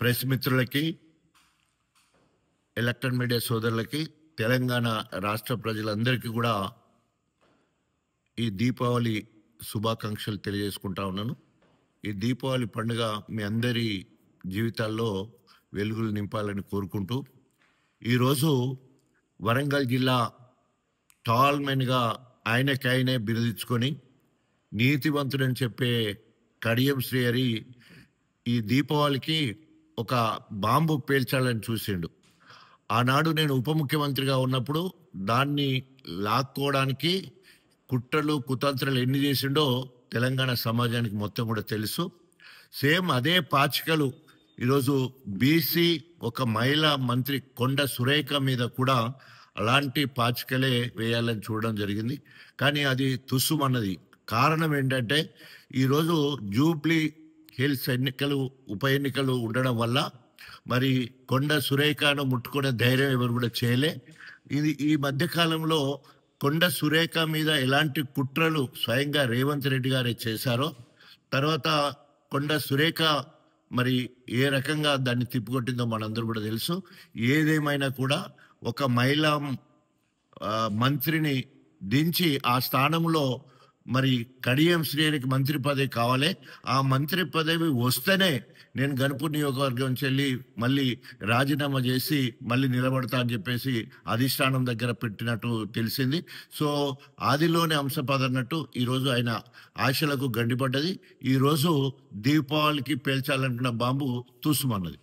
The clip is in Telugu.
ప్రెస్ మిత్రులకి, ఎలక్ట్రానిక్ మీడియా సోదరులకి, తెలంగాణ రాష్ట్ర ప్రజలందరికీ కూడా ఈ దీపావళి శుభాకాంక్షలు తెలియజేసుకుంటా ఉన్నాను. ఈ దీపావళి పండుగ మీ అందరి జీవితాల్లో వెలుగులు నింపాలని కోరుకుంటూ, ఈరోజు వరంగల్ జిల్లా టాల్మెన్గా ఆయనకైనే బిరుదించుకొని నీతివంతుడని చెప్పే కడియం శ్రీహరి ఈ దీపావళికి ఒక బాంబు పేల్చాలని చూసిండు. ఆనాడు నేను ఉప ముఖ్యమంత్రిగా ఉన్నప్పుడు దాన్ని లాక్కోవడానికి కుట్రలు కుతంత్రాలు ఎన్ని చేసిండో తెలంగాణ సమాజానికి మొత్తం కూడా తెలుసు. సేమ్ అదే పాచికలు ఈరోజు బీసీ ఒక మహిళా మంత్రి కొండ సురేఖ మీద కూడా అలాంటి పాచికలే వేయాలని చూడడం జరిగింది. కానీ అది తుస్సుమన్నది. కారణం ఏంటంటే ఈరోజు జూబ్లీ హిల్స్ ఉప ఎన్నికలు ఉండడం వల్ల మరి కొండ సురేఖను ముట్టుకునే ధైర్యం ఎవరు కూడా చేయలే. ఈ మధ్యకాలంలో కొండ సురేఖ మీద ఎలాంటి కుట్రలు స్వయంగా రేవంత్ రెడ్డి గారే చేశారో, తర్వాత కొండ సురేఖ మరి ఏ రకంగా దాన్ని తిప్పికొట్టిందో మనందరూ కూడా తెలుసు. ఏదేమైనా కూడా ఒక మహిళా మంత్రిని దించి ఆ స్థానంలో మరి కడియం శ్రీహరికి మంత్రి పదవి కావాలి. ఆ మంత్రి పదవి వస్తేనే నేను గణపూర్ నియోజకవర్గం నుంచి వెళ్ళి మళ్ళీ రాజీనామా చేసి మళ్ళీ నిలబడతా అని చెప్పేసి అధిష్టానం దగ్గర పెట్టినట్టు తెలిసింది. సో ఆదిలోనే అంశపదన్నట్టు ఈరోజు ఆయన ఆశలకు గండిపడ్డది. ఈరోజు దీపావళికి పేల్చాలనుకున్న బాంబు తుస్సుమన్నది.